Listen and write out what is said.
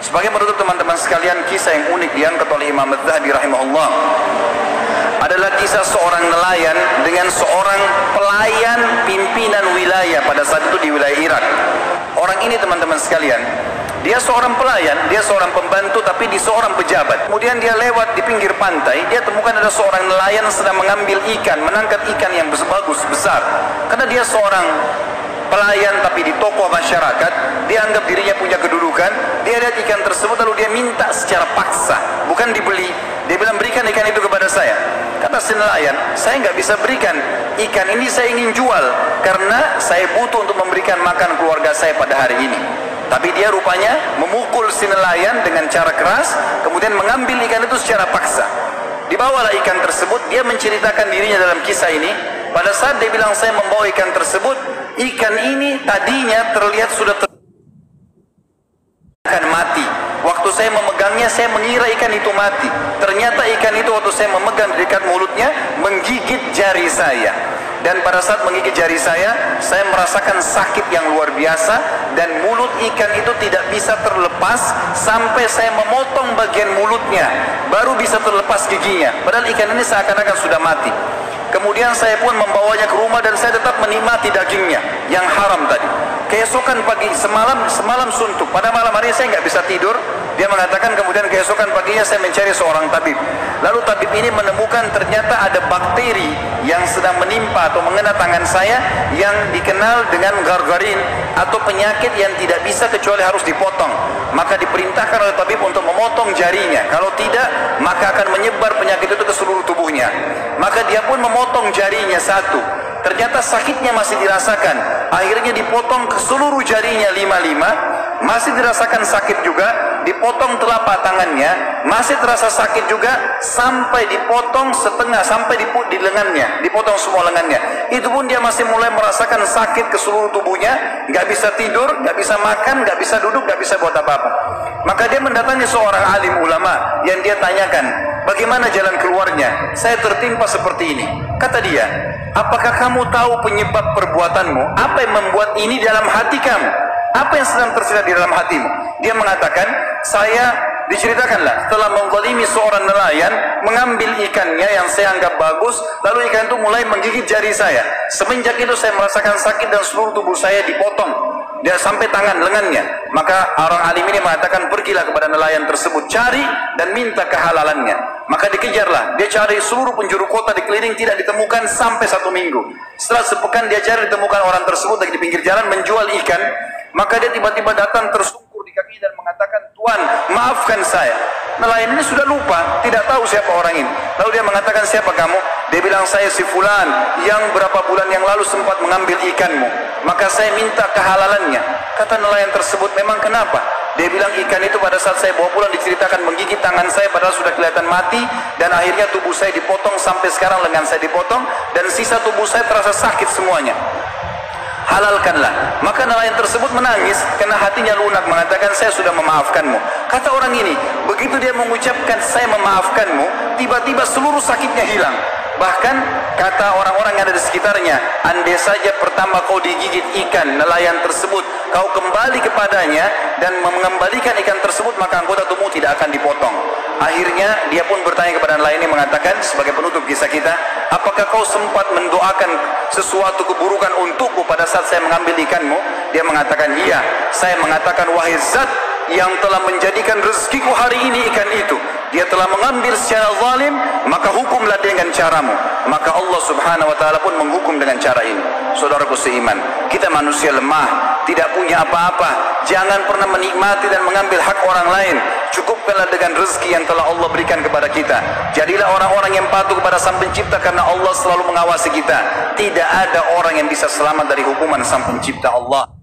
Sebagai penutup teman-teman sekalian, kisah yang unik diangkat oleh Imam Az-Zahabi rahimahullah adalah kisah seorang nelayan dengan seorang pelayan pimpinan wilayah pada saat itu di wilayah Irak. Orang ini teman-teman sekalian, dia seorang pelayan, dia seorang pembantu, tapi di seorang pejabat. Kemudian dia lewat di pinggir pantai, dia temukan ada seorang nelayan sedang mengambil ikan, menangkap ikan yang bagus, besar. Karena dia seorang pelayan tapi di tokoh masyarakat, dia anggap dirinya punya kedudukan. Dia lihat ikan tersebut lalu dia minta secara paksa, bukan dibeli. Dia bilang, berikan ikan itu kepada saya. Kata si nelayan, saya nggak bisa berikan ikan ini, saya ingin jual karena saya butuh untuk memberikan makan keluarga saya pada hari ini. Tapi dia rupanya memukul si nelayan dengan cara keras, kemudian mengambil ikan itu secara paksa. Dibawalah ikan tersebut, dia menceritakan dirinya dalam kisah ini. Pada saat dia bilang saya membawa ikan tersebut, ikan ini tadinya terlihat sudah akan mati. Waktu saya memegangnya, saya mengira ikan itu mati. Ternyata ikan itu waktu saya memegang di dekat mulutnya, menggigit jari saya. Dan pada saat menggigit jari saya merasakan sakit yang luar biasa. Dan mulut ikan itu tidak bisa terlepas sampai saya memotong bagian mulutnya, baru bisa terlepas giginya. Padahal ikan ini seakan-akan sudah mati. Kemudian saya pun membawanya ke rumah dan saya tetap menikmati dagingnya yang haram tadi. Keesokan pagi, semalam suntuk. Pada malam hari saya nggak bisa tidur. Dia mengatakan kemudian keesokan paginya saya mencari seorang tabib. Lalu tabib ini menemukan ternyata ada bakteri yang sedang menimpa atau mengena tangan saya yang dikenal dengan gargarin atau penyakit yang tidak bisa kecuali harus dipotong. Maka diperintahkan oleh tabib untuk memotong jarinya. Kalau tidak, maka akan menyebar penyakit itu ke seluruh tubuhnya. Maka dia pun memotong jarinya satu. Ternyata sakitnya masih dirasakan. Akhirnya dipotong ke seluruh jarinya 5-5. Masih dirasakan sakit juga. Dipotong telapak tangannya, masih terasa sakit juga, sampai dipotong setengah, sampai di lengannya, dipotong semua lengannya. Itu pun dia masih mulai merasakan sakit ke seluruh tubuhnya, nggak bisa tidur, nggak bisa makan, nggak bisa duduk, nggak bisa buat apa-apa. Maka dia mendatangi seorang alim ulama yang dia tanyakan, bagaimana jalan keluarnya? Saya tertimpa seperti ini. Kata dia, apakah kamu tahu penyebab perbuatanmu? Apa yang membuat ini dalam hati kamu? Apa yang sedang tersirat di dalam hatimu? Dia mengatakan, saya diceritakanlah setelah menzalimi seorang nelayan, mengambil ikannya yang saya anggap bagus, lalu ikan itu mulai menggigit jari saya. Semenjak itu saya merasakan sakit dan seluruh tubuh saya dipotong. Dia sampai tangan lengannya. Maka orang alim ini mengatakan, pergilah kepada nelayan tersebut, cari dan minta kehalalannya. Maka dikejarlah, dia cari seluruh penjuru kota, dikeliling, tidak ditemukan sampai 1 minggu. Setelah sepekan dia cari, ditemukan orang tersebut lagi di pinggir jalan menjual ikan. Maka dia tiba-tiba datang tersungkur di kaki dan mengatakan, Tuan, maafkan saya. Nelayan ini sudah lupa, tidak tahu siapa orang ini. Lalu dia mengatakan, siapa kamu? Dia bilang, saya si fulan yang berapa bulan yang lalu sempat mengambil ikanmu. Maka saya minta kehalalannya. Kata nelayan tersebut, memang kenapa? Dia bilang, ikan itu pada saat saya bawa pulang diceritakan menggigit tangan saya padahal sudah kelihatan mati. Dan akhirnya tubuh saya dipotong, sampai sekarang lengan saya dipotong. Dan sisa tubuh saya terasa sakit semuanya. Halalkanlah. Maka nelayan tersebut menangis karena hatinya lunak, mengatakan, saya sudah memaafkanmu. Kata orang ini, begitu dia mengucapkan saya memaafkanmu, tiba-tiba seluruh sakitnya hilang. Bahkan kata orang-orang yang ada di sekitarnya, andai saja pertama kau digigit ikan nelayan tersebut, kau kembali kepadanya dan mengembalikan ikan tersebut, maka anggota tubuhmu tidak akan dipotong. Akhirnya dia pun bertanya kepada nelayan ini, mengatakan sebagai penutup kisah kita, apakah kau sempat mendoakan sesuatu keburukan untukku pada saat saya mengambil ikanmu? Dia mengatakan, iya. Saya mengatakan, wahai zat yang telah menjadikan rezekiku hari ini ikan itu, dia telah mengambil secara zalim, maka hukumlah dengan caramu. Maka Allah subhanahu wa ta'ala pun menghukum dengan cara ini. Saudaraku seiman, kita manusia lemah, tidak punya apa-apa. Jangan pernah menikmati dan mengambil hak orang lain. Cukupkanlah dengan rezeki yang telah Allah berikan kepada kita. Jadilah orang-orang yang patuh kepada Sang Pencipta, karena Allah selalu mengawasi kita. Tidak ada orang yang bisa selamat dari hukuman Sang Pencipta Allah.